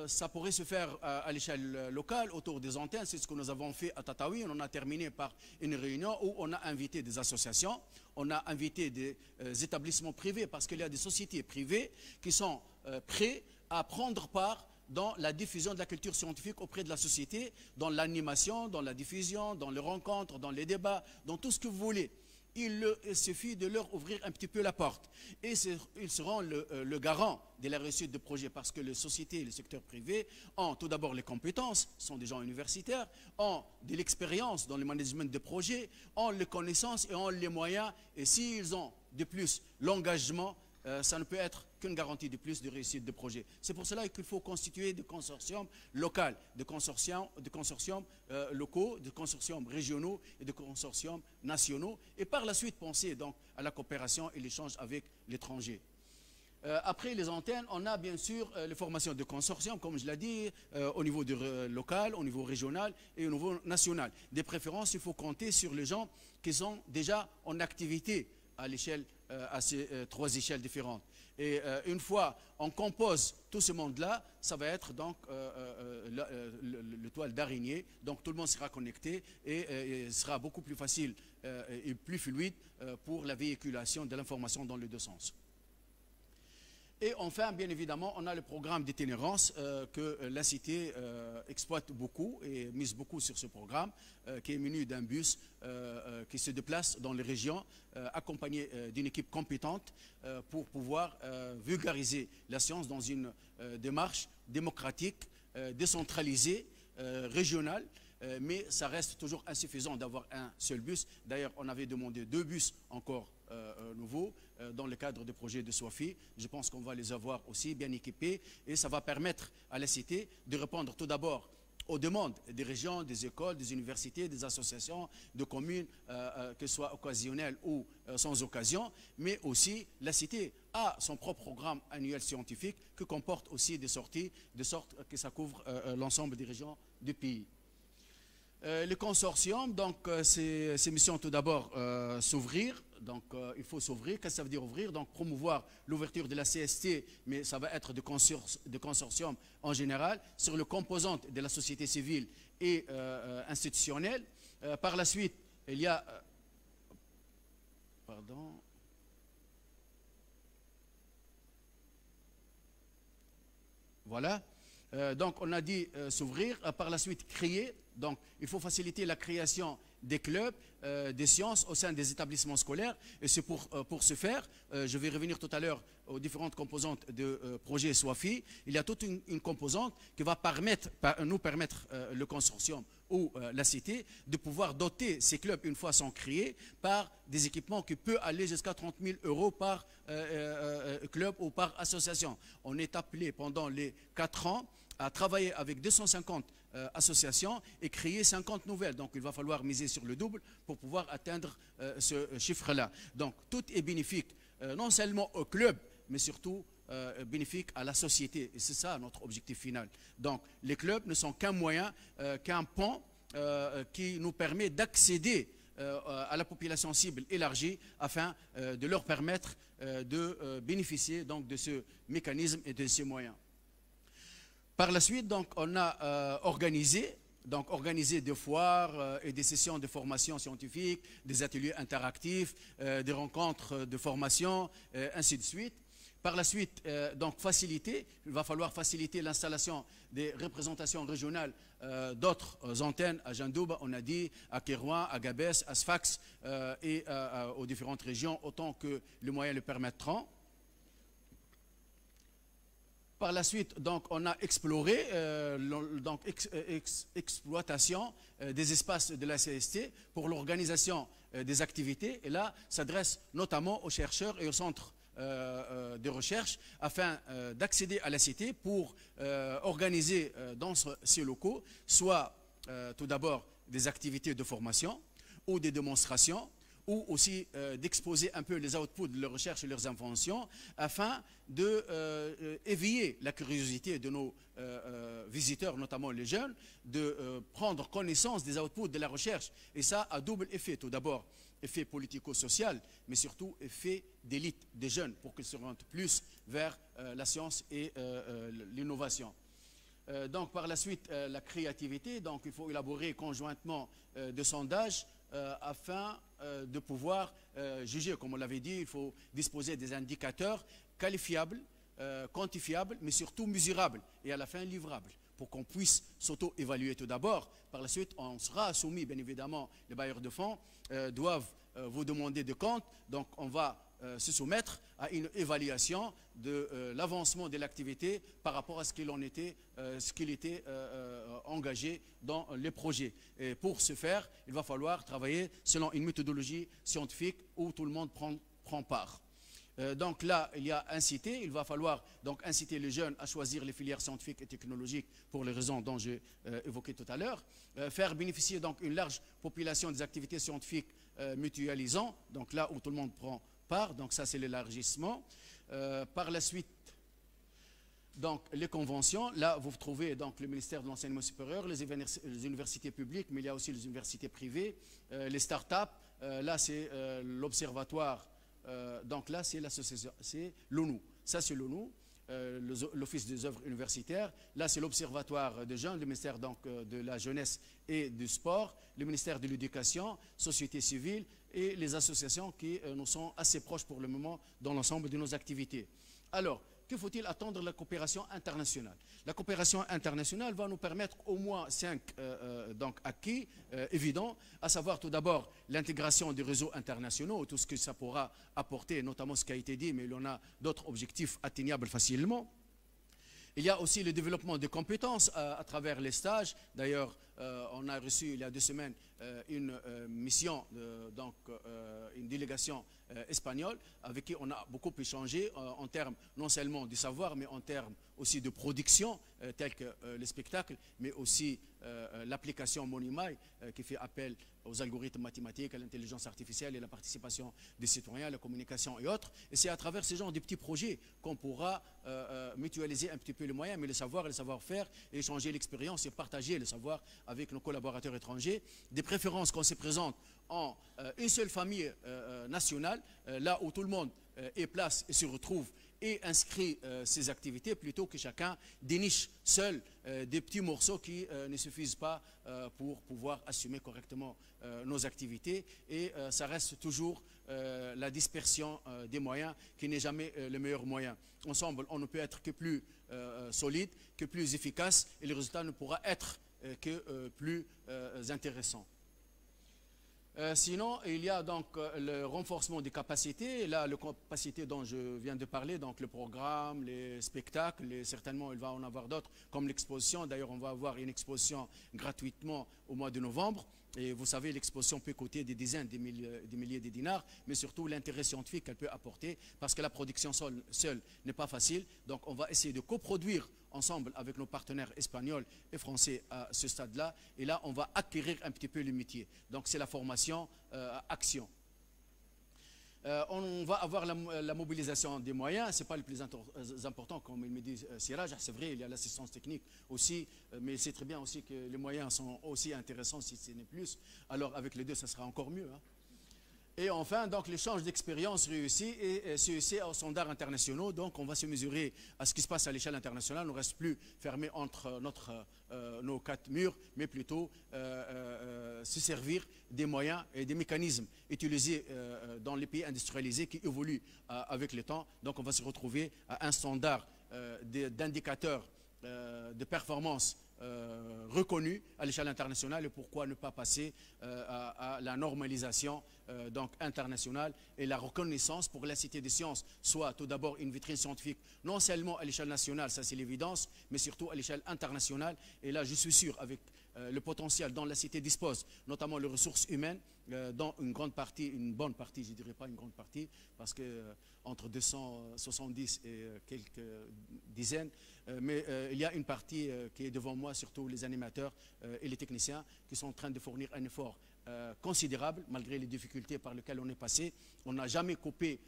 ça pourrait se faire à l'échelle locale, autour des antennes. C'est ce que nous avons fait à Tataouine. On a terminé par une réunion où on a invité des associations, on a invité des établissements privés, parce qu'il y a des sociétés privées qui sont prêtes à prendre part dans la diffusion de la culture scientifique auprès de la société, dans l'animation, dans la diffusion, dans les rencontres, dans les débats, dans tout ce que vous voulez. Il suffit de leur ouvrir un petit peu la porte. Et ils seront le garant de la réussite du projet, parce que les sociétés et le secteur privé ont tout d'abord les compétences, sont des gens universitaires, ont de l'expérience dans le management de projets, ont les connaissances et ont les moyens. Et s'ils ont de plus l'engagement, ça ne peut être qu'une garantie de plus de réussite de projet. C'est pour cela qu'il faut constituer des consortiums locaux, des consortiums locaux, des consortiums régionaux et des consortiums nationaux, et par la suite penser donc à la coopération et l'échange avec l'étranger. Après les antennes, on a bien sûr les formations de consortiums, comme je l'ai dit, au niveau local, au niveau régional et au niveau national. Des préférences, il faut compter sur les gens qui sont déjà en activité à l'échelle, à ces trois échelles différentes. Et une fois on compose tout ce monde-là, ça va être donc le toile d'araignée. Donc tout le monde sera connecté et sera beaucoup plus facile et plus fluide pour la véhiculation de l'information dans les deux sens. Et enfin, bien évidemment, on a le programme d'itinérance que la Cité exploite beaucoup et mise beaucoup sur ce programme, qui est muni d'un bus qui se déplace dans les régions, accompagné d'une équipe compétente pour pouvoir vulgariser la science dans une démarche démocratique, décentralisée, régionale. Mais ça reste toujours insuffisant d'avoir un seul bus. D'ailleurs, on avait demandé 2 bus encore nouveaux dans le cadre des projets de SOAFI. Je pense qu'on va les avoir aussi bien équipés, et ça va permettre à la Cité de répondre tout d'abord aux demandes des régions, des écoles, des universités, des associations, de communes, que ce soit occasionnelles ou sans occasion, mais aussi la Cité a son propre programme annuel scientifique qui comporte aussi des sorties, de sorte que ça couvre l'ensemble des régions du pays. Le consortium, donc, ses missions tout d'abord s'ouvrir. Donc, il faut s'ouvrir. Qu'est-ce que ça veut dire ouvrir? Donc, promouvoir l'ouverture de la CST, mais ça va être de consortium en général, sur le composante de la société civile et institutionnelle. Par la suite, il y a... pardon. Voilà. Donc, on a dit s'ouvrir. Par la suite, créer. Donc, il faut faciliter la création des clubs, des sciences au sein des établissements scolaires. Et c'est pour ce faire, je vais revenir tout à l'heure aux différentes composantes de projet SOAFI. Il y a toute une composante qui va nous permettre, le consortium ou la Cité, de pouvoir doter ces clubs, une fois sont créés, par des équipements qui peuvent aller jusqu'à 30 000 € par club ou par association. On est appelé pendant les 4 ans à travailler avec 250 associations et créer 50 nouvelles. Donc il va falloir miser sur le double pour pouvoir atteindre ce chiffre-là. Donc tout est bénéfique, non seulement au club, mais surtout bénéfique à la société. Et c'est ça notre objectif final. Donc les clubs ne sont qu'un moyen, qu'un pont qui nous permet d'accéder à la population cible élargie afin de leur permettre de bénéficier donc de ce mécanisme et de ces moyens. Par la suite, donc, on a organisé des foires et des sessions de formation scientifique, des ateliers interactifs, des rencontres de formation, ainsi de suite. Par la suite, donc faciliter, il va falloir faciliter l'installation des représentations régionales d'autres antennes à Jandouba, on a dit, à Kérouan, à Gabès, à Sfax et aux différentes régions, autant que les moyens le permettront. Par la suite, donc, on a exploré exploitation des espaces de la CST pour l'organisation des activités. Et là, s'adresse notamment aux chercheurs et aux centres de recherche afin d'accéder à la Cité pour organiser dans ces locaux soit tout d'abord des activités de formation ou des démonstrations, ou aussi d'exposer un peu les outputs de leurs recherches et leurs inventions afin d'éveiller la curiosité de nos visiteurs, notamment les jeunes, de prendre connaissance des outputs de la recherche. Et ça a double effet. Tout d'abord, effet politico-social, mais surtout effet d'élite des jeunes pour qu'ils se rendent plus vers la science et l'innovation. Donc par la suite, la créativité, donc il faut élaborer conjointement des sondages afin de pouvoir juger, comme on l'avait dit, il faut disposer des indicateurs qualifiables, quantifiables, mais surtout mesurables et à la fin livrables, pour qu'on puisse s'auto-évaluer tout d'abord. Par la suite, on sera soumis, bien évidemment, les bailleurs de fonds doivent vous demander des comptes, donc on va se soumettre à une évaluation de l'avancement de l'activité par rapport à ce qu'il était engagé dans les projets. Et pour ce faire, il va falloir travailler selon une méthodologie scientifique où tout le monde prend part. Donc là, il y a incité, il va falloir donc inciter les jeunes à choisir les filières scientifiques et technologiques pour les raisons dont j'ai évoqué tout à l'heure. Faire bénéficier donc une large population des activités scientifiques mutualisant, donc là où tout le monde prend part, donc ça c'est l'élargissement. Par la suite, donc les conventions, là vous trouvez donc le ministère de l'enseignement supérieur, les universités publiques, mais il y a aussi les universités privées, les start-up, là c'est l'observatoire. Donc là, c'est l'association, c'est l'ONU. Ça, c'est l'ONU, l'Office des œuvres universitaires. Là, c'est l'Observatoire des jeunes, le ministère donc, de la jeunesse et du sport, le ministère de l'éducation, société civile et les associations qui nous sont assez proches pour le moment dans l'ensemble de nos activités. Alors, que faut-il attendre de la coopération internationale? La coopération internationale va nous permettre au moins 5 acquis évidents, à savoir tout d'abord l'intégration des réseaux internationaux, tout ce que ça pourra apporter, notamment ce qui a été dit, mais il y en a d'autres objectifs atteignables facilement. Il y a aussi le développement de compétences à travers les stages. D'ailleurs, on a reçu il y a 2 semaines une mission, une délégation espagnole avec qui on a beaucoup échangé en termes non seulement du savoir, mais en termes aussi de production, tels que les spectacles, mais aussi l'application Monimai qui fait appel aux algorithmes mathématiques, à l'intelligence artificielle et la participation des citoyens, la communication et autres. Et c'est à travers ces genres de petits projets qu'on pourra mutualiser un petit peu les moyens, mais le savoir et le savoir-faire, et échanger l'expérience et partager le savoir avec nos collaborateurs étrangers. Des préférences qu'on se présente en une seule famille nationale, là où tout le monde est place et se retrouve et inscrit ses activités plutôt que chacun déniche seul des petits morceaux qui ne suffisent pas pour pouvoir assumer correctement nos activités. Et ça reste toujours la dispersion des moyens qui n'est jamais le meilleur moyen. Ensemble, on ne peut être que plus solide, que plus efficace et le résultat ne pourra être que plus intéressant. Sinon, il y a donc le renforcement des capacités. Là, les capacités dont je viens de parler, donc le programme, les spectacles, et certainement il va en avoir d'autres, comme l'exposition. D'ailleurs, on va avoir une exposition gratuitement au mois de novembre. Et vous savez, l'exposition peut coûter des dizaines, des milliers de dinars, mais surtout l'intérêt scientifique qu'elle peut apporter, parce que la production seule n'est pas facile. Donc, on va essayer de coproduire ensemble avec nos partenaires espagnols et français à ce stade-là. Et là, on va acquérir un petit peu le métier. Donc, c'est la formation action. On va avoir la mobilisation des moyens, ce n'est pas le plus important, comme il me dit Siraj. C'est vrai, il y a l'assistance technique aussi, mais c'est très bien aussi que les moyens sont aussi intéressants si ce n'est plus. Alors avec les deux, ça sera encore mieux. Hein. Et enfin, donc l'échange d'expériences réussi et c'est aux standards internationaux. Donc on va se mesurer à ce qui se passe à l'échelle internationale. On ne reste plus fermé entre nos 4 murs, mais plutôt se servir des moyens et des mécanismes utilisés dans les pays industrialisés qui évoluent avec le temps. Donc on va se retrouver à un standard d'indicateurs de performance reconnus à l'échelle internationale, et pourquoi ne pas passer à la normalisation donc internationale et la reconnaissance pour la Cité des sciences, soit tout d'abord une vitrine scientifique, non seulement à l'échelle nationale, ça c'est l'évidence, mais surtout à l'échelle internationale. Et là, je suis sûr, avec le potentiel dont la Cité dispose, notamment les ressources humaines, dont une bonne partie, je ne dirais pas une grande partie, parce que entre 270 et quelques dizaines, mais il y a une partie qui est devant moi, surtout les animateurs et les techniciens, qui sont en train de fournir un effort considérable, malgré les difficultés par lesquelles on est passé. On n'a jamais coupé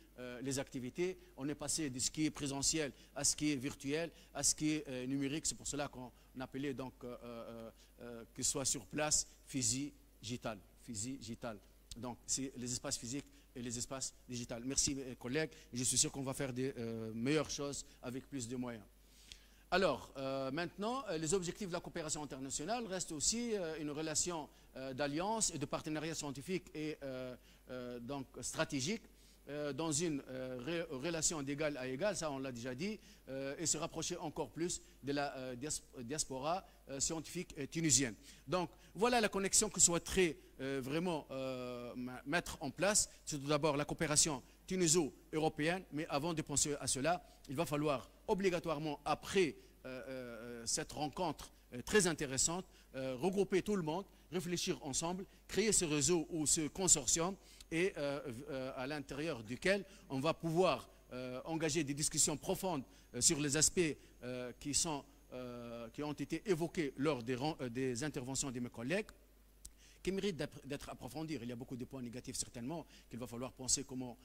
les activités, on est passé de ce qui est présentiel à ce qui est virtuel, à ce qui est numérique. C'est pour cela qu'on appelait donc que ce soit sur place, physique, digital. Donc, c'est les espaces physiques et les espaces digitaux. Merci, mes collègues. Je suis sûr qu'on va faire des meilleures choses avec plus de moyens. Alors, maintenant, les objectifs de la coopération internationale restent aussi une relation d'alliance et de partenariat scientifique et donc stratégique dans une relation d'égal à égal, ça on l'a déjà dit, et se rapprocher encore plus de la diaspora scientifique tunisienne. Donc, voilà la connexion que souhaiterait vraiment mettre en place. C'est tout d'abord la coopération tuniso-européenne, mais avant de penser à cela, il va falloir obligatoirement, après cette rencontre très intéressante, regrouper tout le monde, réfléchir ensemble, créer ce réseau ou ce consortium et à l'intérieur duquel on va pouvoir engager des discussions profondes sur les aspects qui ont été évoqués lors des interventions de mes collègues, qui méritent d'être approfondis. Il y a beaucoup de points négatifs certainement qu'il va falloir penser comment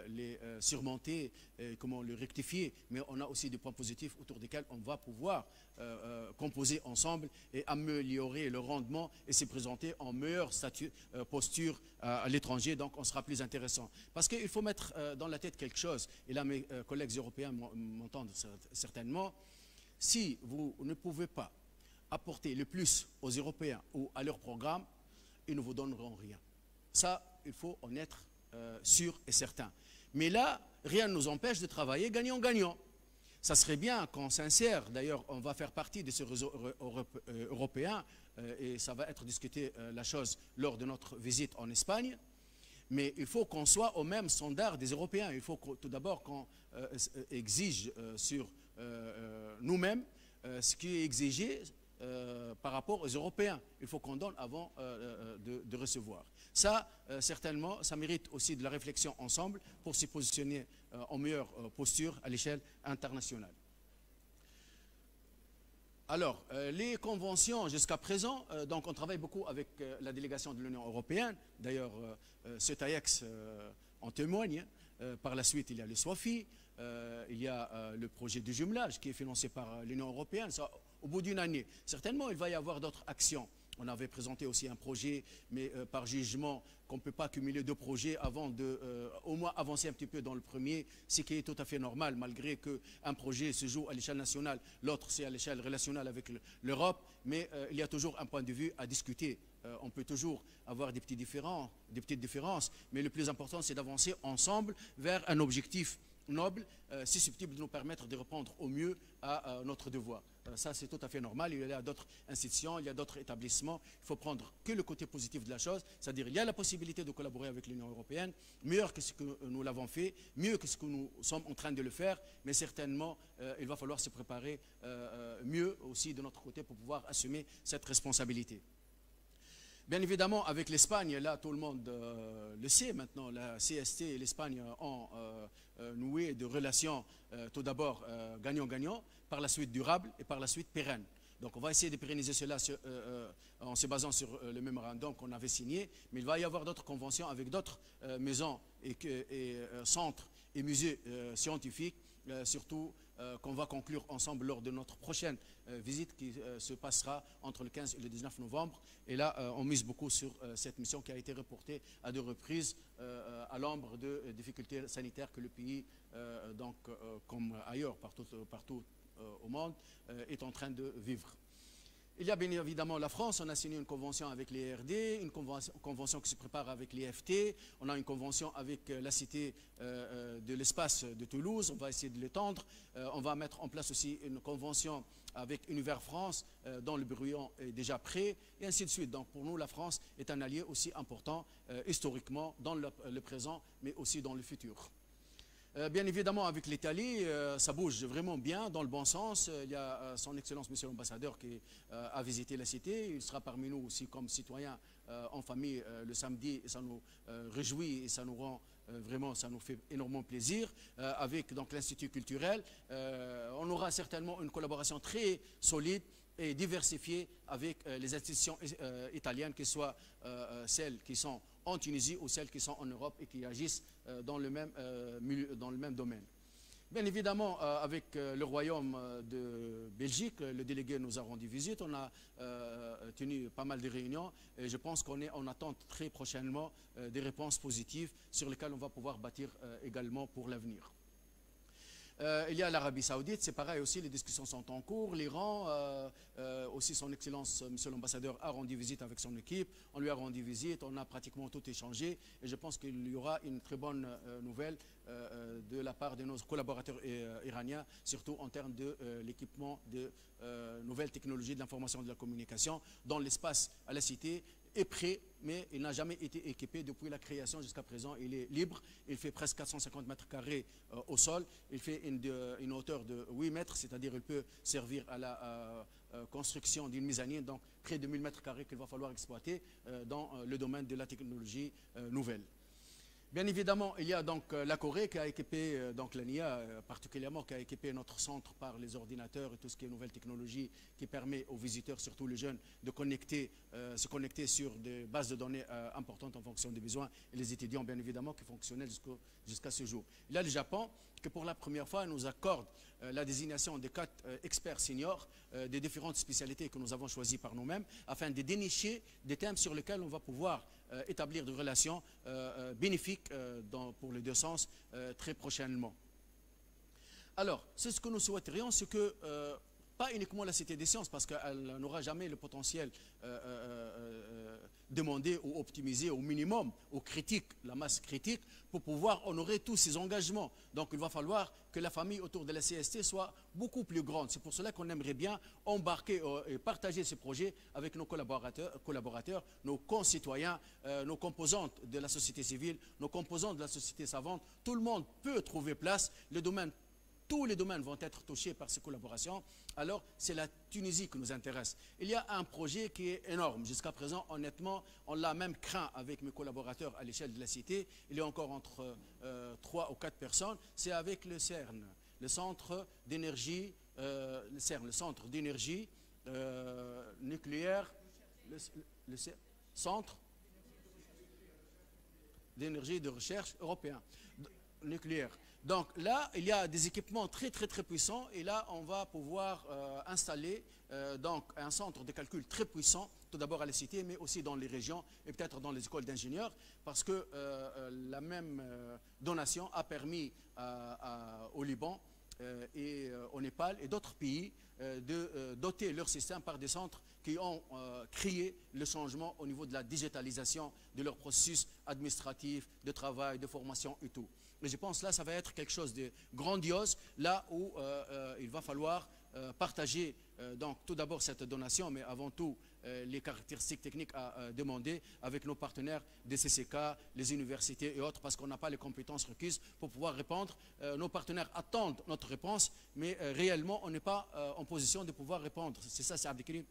les surmonter, comment les rectifier, mais on a aussi des points positifs autour desquels on va pouvoir composer ensemble et améliorer le rendement et se présenter en meilleure posture à l'étranger, donc on sera plus intéressant. Parce qu'il faut mettre dans la tête quelque chose, et là mes collègues européens m'entendent certainement, si vous ne pouvez pas apporter le plus aux Européens ou à leur programme, ils ne vous donneront rien. Ça, il faut en être sûr et certain. Mais là, rien ne nous empêche de travailler gagnant-gagnant. Ça serait bien qu'on s'insère, d'ailleurs, on va faire partie de ce réseau européen, et ça va être discuté, la chose, lors de notre visite en Espagne. Mais il faut qu'on soit au même standard des Européens. Il faut tout d'abord qu'on exige sur nous-mêmes ce qui est exigé par rapport aux Européens. Il faut qu'on donne avant de recevoir. Ça, certainement, ça mérite aussi de la réflexion ensemble pour se positionner en meilleure posture à l'échelle internationale. Alors, les conventions jusqu'à présent, donc on travaille beaucoup avec la délégation de l'Union européenne. D'ailleurs, ce TAIEX en témoigne. Par la suite, il y a le SWAFI, il y a le projet de jumelage qui est financé par l'Union européenne. Ça, au bout d'une année, certainement, il va y avoir d'autres actions. On avait présenté aussi un projet, mais par jugement qu'on ne peut pas cumuler deux projets avant de au moins avancer un petit peu dans le premier, ce qui est tout à fait normal, malgré qu'un projet se joue à l'échelle nationale, l'autre c'est à l'échelle relationnelle avec l'Europe, mais il y a toujours un point de vue à discuter. On peut toujours avoir des petites différences, mais le plus important c'est d'avancer ensemble vers un objectif noble, susceptible de nous permettre de répondre au mieux à notre devoir. Ça, c'est tout à fait normal. Il y a d'autres institutions, il y a d'autres établissements. Il ne faut prendre que le côté positif de la chose, c'est-à-dire il y a la possibilité de collaborer avec l'Union européenne, mieux que ce que nous l'avons fait, mieux que ce que nous sommes en train de le faire, mais certainement, il va falloir se préparer mieux aussi de notre côté pour pouvoir assumer cette responsabilité. Bien évidemment, avec l'Espagne, là, tout le monde le sait maintenant, la CST et l'Espagne ont noué de relations, tout d'abord gagnant-gagnant, par la suite durable et par la suite pérenne. Donc on va essayer de pérenniser cela en se basant sur le mémorandum qu'on avait signé, mais il va y avoir d'autres conventions avec d'autres maisons et centres et musées scientifiques, surtout qu'on va conclure ensemble lors de notre prochaine visite qui se passera entre le 15 et le 19 novembre. Et là, on mise beaucoup sur cette mission qui a été reportée à 2 reprises à l'ombre de difficultés sanitaires que le pays, donc, comme ailleurs, partout au monde, est en train de vivre. Il y a bien évidemment la France, on a signé une convention avec l'ERD, une convention qui se prépare avec l'IFT, on a une convention avec la Cité de l'espace de Toulouse, on va essayer de l'étendre, on va mettre en place aussi une convention avec Univers France, dont le brouillon est déjà prêt, et ainsi de suite. Donc pour nous, la France est un allié aussi important historiquement dans le présent, mais aussi dans le futur. Bien évidemment, avec l'Italie, ça bouge vraiment bien, dans le bon sens. Il y a son Excellence, Monsieur l'Ambassadeur, qui a visité la cité. Il sera parmi nous aussi comme citoyen en famille le samedi. Et ça nous réjouit et ça nous rend vraiment, ça nous fait énormément plaisir. Avec donc l'Institut culturel, on aura certainement une collaboration très solide et diversifiée avec les institutions italiennes, que ce soit celles qui sont en Tunisie ou celles qui sont en Europe et qui agissent dans le même domaine. Bien évidemment, avec le Royaume de Belgique, le délégué nous a rendu visite. On a tenu pas mal de réunions et je pense qu'on est en attente très prochainement des réponses positives sur lesquelles on va pouvoir bâtir également pour l'avenir. Il y a l'Arabie Saoudite, c'est pareil aussi, les discussions sont en cours. L'Iran, aussi son Excellence, Monsieur l'Ambassadeur, a rendu visite avec son équipe. On lui a rendu visite, on a pratiquement tout échangé. Et je pense qu'il y aura une très bonne nouvelle de la part de nos collaborateurs iraniens, surtout en termes de l'équipement de nouvelles technologies de l'information et de la communication dans l'espace à la Cité est prêt, mais il n'a jamais été équipé depuis la création jusqu'à présent. Il est libre, il fait presque 450 mètres carrés au sol, il fait une hauteur de 8 mètres, c'est-à-dire il peut servir à la construction d'une mezzanine, donc près de 1000 mètres carrés qu'il va falloir exploiter dans le domaine de la technologie nouvelle. Bien évidemment, il y a donc la Corée qui a équipé, donc l'ANIA particulièrement, qui a équipé notre centre par les ordinateurs et tout ce qui est nouvelles technologies, qui permet aux visiteurs, surtout les jeunes, de se connecter sur des bases de données importantes en fonction des besoins, et les étudiants, bien évidemment, qui fonctionnaient jusqu'à ce jour. Il y a le Japon, qui pour la première fois nous accorde la désignation des 4 experts seniors des différentes spécialités que nous avons choisies par nous-mêmes, afin de dénicher des thèmes sur lesquels on va pouvoir établir des relations bénéfiques pour les deux sens très prochainement. Alors, c'est ce que nous souhaiterions, c'est que, pas uniquement la Cité des Sciences, parce qu'elle n'aura jamais le potentiel demandé ou optimisé au minimum, au critique, la masse critique, pour pouvoir honorer tous ces engagements. Donc il va falloir que la famille autour de la CST soit beaucoup plus grande. C'est pour cela qu'on aimerait bien embarquer et partager ce projet avec nos collaborateurs, nos concitoyens, nos composantes de la société civile, nos composantes de la société savante. Tout le monde peut trouver place. Tous les domaines vont être touchés par ces collaborations. Alors, c'est la Tunisie qui nous intéresse. Il y a un projet qui est énorme. Jusqu'à présent, honnêtement, on l'a même craint avec mes collaborateurs à l'échelle de la Cité. Il y a encore entre 3 ou 4 personnes. C'est avec le CERN, le centre d'énergie, le centre d'énergie nucléaire, le centre d'énergie de recherche européen, nucléaire. Donc là, il y a des équipements très puissants et là, on va pouvoir installer donc un centre de calcul très puissant, tout d'abord à la Cité, mais aussi dans les régions et peut-être dans les écoles d'ingénieurs, parce que la même donation a permis au Liban et au Népal et d'autres pays de doter leur système par des centres qui ont créé le changement au niveau de la digitalisation de leur processus administratif, de travail, de formation et tout. Mais je pense là, ça va être quelque chose de grandiose, là où il va falloir partager donc tout d'abord cette donation, mais avant tout les caractéristiques techniques à demander avec nos partenaires des CCK, les universités et autres, parce qu'on n'a pas les compétences requises pour pouvoir répondre. Nos partenaires attendent notre réponse, mais réellement, on n'est pas en position de pouvoir répondre. C'est ça, c'est Abdelkrim.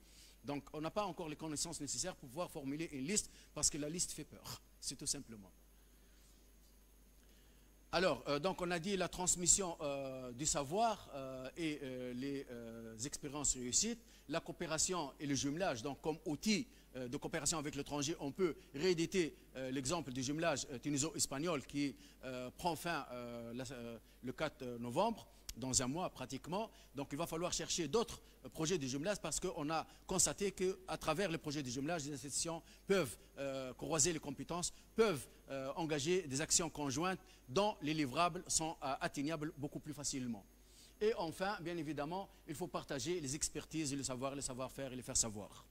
Donc, on n'a pas encore les connaissances nécessaires pour pouvoir formuler une liste, parce que la liste fait peur. C'est tout simplement. Alors, donc on a dit la transmission du savoir et les expériences réussites, la coopération et le jumelage, donc comme outil de coopération avec l'étranger, on peut rééditer l'exemple du jumelage tuniso-espagnol qui prend fin le 4 novembre, dans un mois pratiquement. Donc il va falloir chercher d'autres projets de jumelage parce qu'on a constaté qu'à travers les projets de jumelage, les institutions peuvent croiser les compétences, peuvent engager des actions conjointes dont les livrables sont atteignables beaucoup plus facilement. Et enfin, bien évidemment, il faut partager les expertises, le savoir, le savoir-faire et les faire savoir.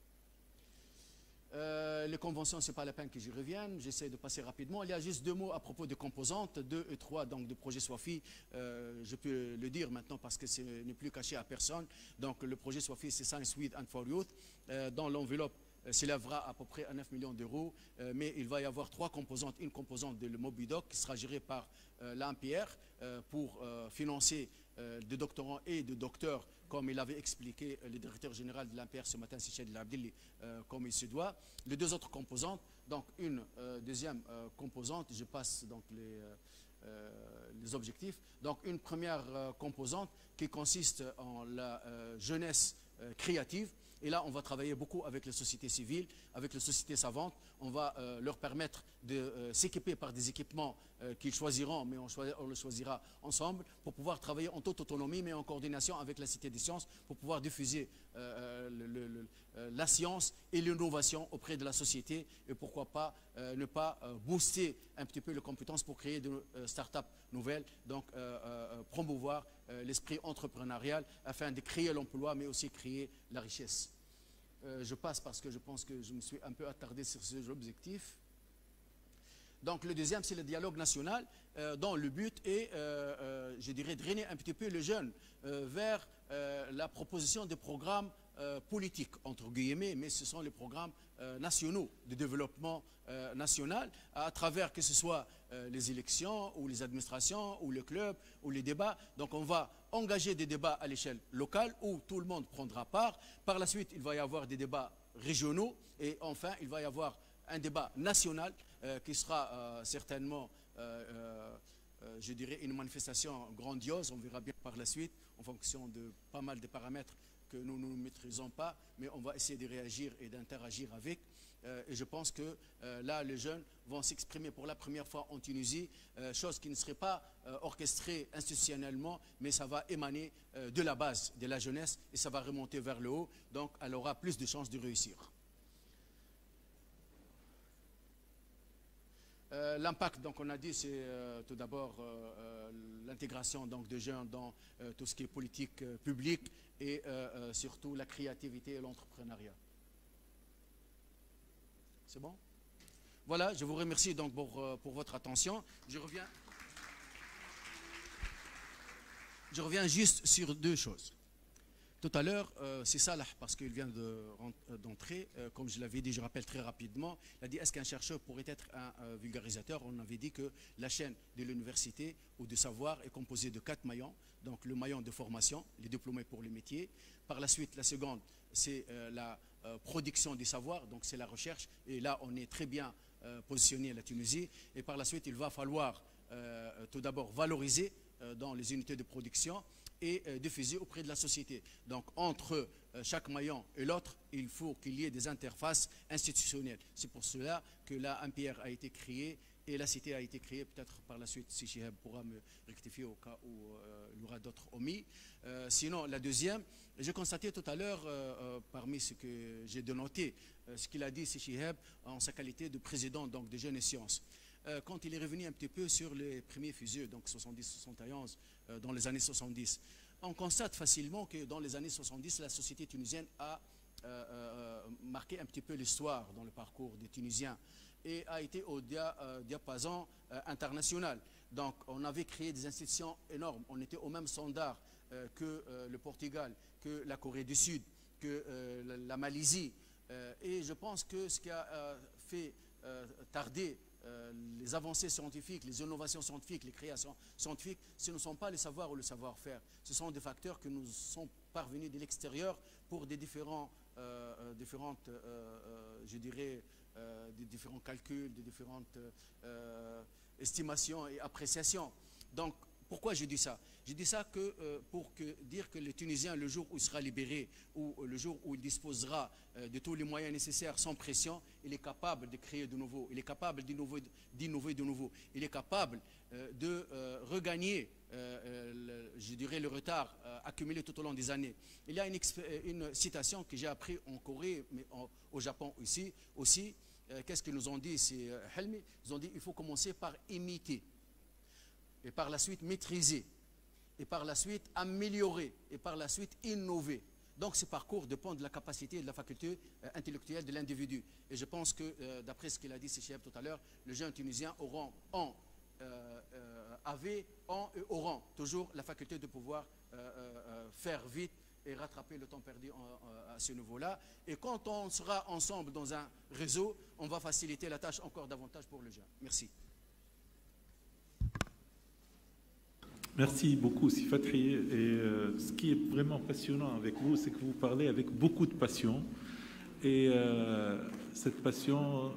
Les conventions, ce n'est pas la peine que j'y revienne, j'essaie de passer rapidement. Il y a juste 2 mots à propos des composantes, 2 et 3 donc, de projet SWAFI. Je peux le dire maintenant parce que ce n'est plus caché à personne. Donc le projet SWAFI, c'est Science with and for Youth. Dans l'enveloppe, s'élèvera à peu près à 9 millions d'euros, mais il va y avoir 3 composantes. Une composante de Mobidoc qui sera gérée par l'AMPR pour financer des doctorants et des docteurs, comme il avait expliqué le directeur général de l'AMPR ce matin, Sichel Labdili, comme il se doit. Les 2 autres composantes, donc une deuxième composante, je passe donc les objectifs. Donc une première composante qui consiste en la jeunesse créative. Et là, on va travailler beaucoup avec les sociétés civiles, avec les sociétés savantes. On va leur permettre de s'équiper par des équipements qu'ils choisiront, mais on le choisira ensemble, pour pouvoir travailler en toute autonomie, mais en coordination avec la Cité des Sciences, pour pouvoir diffuser la science et l'innovation auprès de la société, et pourquoi pas ne pas booster un petit peu les compétences pour créer de start-up nouvelles, donc promouvoir l'esprit entrepreneurial afin de créer l'emploi, mais aussi créer la richesse. Je passe parce que je pense que je me suis un peu attardé sur ces objectifs. Donc le deuxième, c'est le dialogue national, dont le but est, je dirais, drainer un petit peu les jeunes vers la proposition de programmes politiques, entre guillemets, mais ce sont les programmes nationaux de développement national, à travers que ce soit les élections, ou les administrations, ou le club, ou les débats. Donc on va engager des débats à l'échelle locale, où tout le monde prendra part. Par la suite, il va y avoir des débats régionaux, et enfin, il va y avoir un débat national qui sera certainement, je dirais, une manifestation grandiose. On verra bien par la suite, en fonction de pas mal de paramètres que nous ne maîtrisons pas, mais on va essayer de réagir et d'interagir avec. Et je pense que là, les jeunes vont s'exprimer pour la première fois en Tunisie, chose qui ne serait pas orchestrée institutionnellement, mais ça va émaner de la base de la jeunesse et ça va remonter vers le haut, donc elle aura plus de chances de réussir. L'impact, donc on a dit, c'est tout d'abord l'intégration de jeunes dans tout ce qui est politique publique et surtout la créativité et l'entrepreneuriat. C'est bon? Voilà, je vous remercie donc pour votre attention. Je reviens juste sur deux choses. Tout à l'heure, c'est Salah, parce qu'il vient d'entrer, comme je l'avais dit, je rappelle très rapidement, il a dit, est-ce qu'un chercheur pourrait être un vulgarisateur? On avait dit que la chaîne de l'université ou de savoir est composée de 4 maillons. Donc le maillon de formation, les diplômés pour les métiers. Par la suite, la seconde, c'est la production des savoirs, donc c'est la recherche. Et là, on est très bien positionné à la Tunisie. Et par la suite, il va falloir tout d'abord valoriser dans les unités de production et diffuser auprès de la société. Donc entre chaque maillon et l'autre, il faut qu'il y ait des interfaces institutionnelles. C'est pour cela que la MPR a été créée et la cité a été créée. Peut-être par la suite, si Chihab pourra me rectifier au cas où il y aura d'autres omis. Sinon, la deuxième, j'ai constaté tout à l'heure, parmi ce que j'ai dénoté, ce qu'il a dit, c'est Chihab, en sa qualité de président donc, de Jeunes et Sciences. Quand il est revenu un petit peu sur les premiers fusieux, donc 70-71, dans les années 70, on constate facilement que dans les années 70, la société tunisienne a marqué un petit peu l'histoire dans le parcours des Tunisiens et a été au diapason international. Donc on avait créé des institutions énormes, on était au même standard que le Portugal, que la Corée du Sud, que la Malaisie. Et je pense que ce qui a fait tarder les avancées scientifiques, les innovations scientifiques, les créations scientifiques, ce ne sont pas les savoirs ou le savoir-faire. Ce sont des facteurs que nous sont parvenus de l'extérieur pour des différents je dirais, des différents calculs, des différentes estimations et appréciations. Donc, pourquoi je dis ça? Je dis ça pour dire que le Tunisien, le jour où il sera libéré, ou le jour où il disposera de tous les moyens nécessaires sans pression, il est capable de créer de nouveau, il est capable d'innover de nouveau, il est capable de regagner, je dirais, le retard accumulé tout au long des années. Il y a une citation que j'ai appris en Corée, mais au Japon aussi. Qu'est-ce qu'ils nous ont dit? C'est Helmi. Ils ont dit qu'il faut commencer par imiter, et par la suite maîtriser, et par la suite améliorer, et par la suite innover. Donc ce parcours dépend de la capacité et de la faculté intellectuelle de l'individu. Et je pense que, d'après ce qu'il a dit Chihab tout à l'heure, les jeunes Tunisiens avaient et auront toujours la faculté de pouvoir faire vite et rattraper le temps perdu à ce niveau-là. Et quand on sera ensemble dans un réseau, on va faciliter la tâche encore davantage pour les jeunes. Merci. Merci beaucoup, Sifatri. Et ce qui est vraiment passionnant avec vous, c'est que vous parlez avec beaucoup de passion. Et cette passion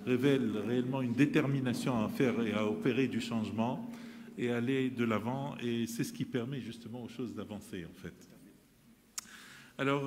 révèle réellement une détermination à faire et à opérer du changement et aller de l'avant. Et c'est ce qui permet justement aux choses d'avancer, en fait. Alors,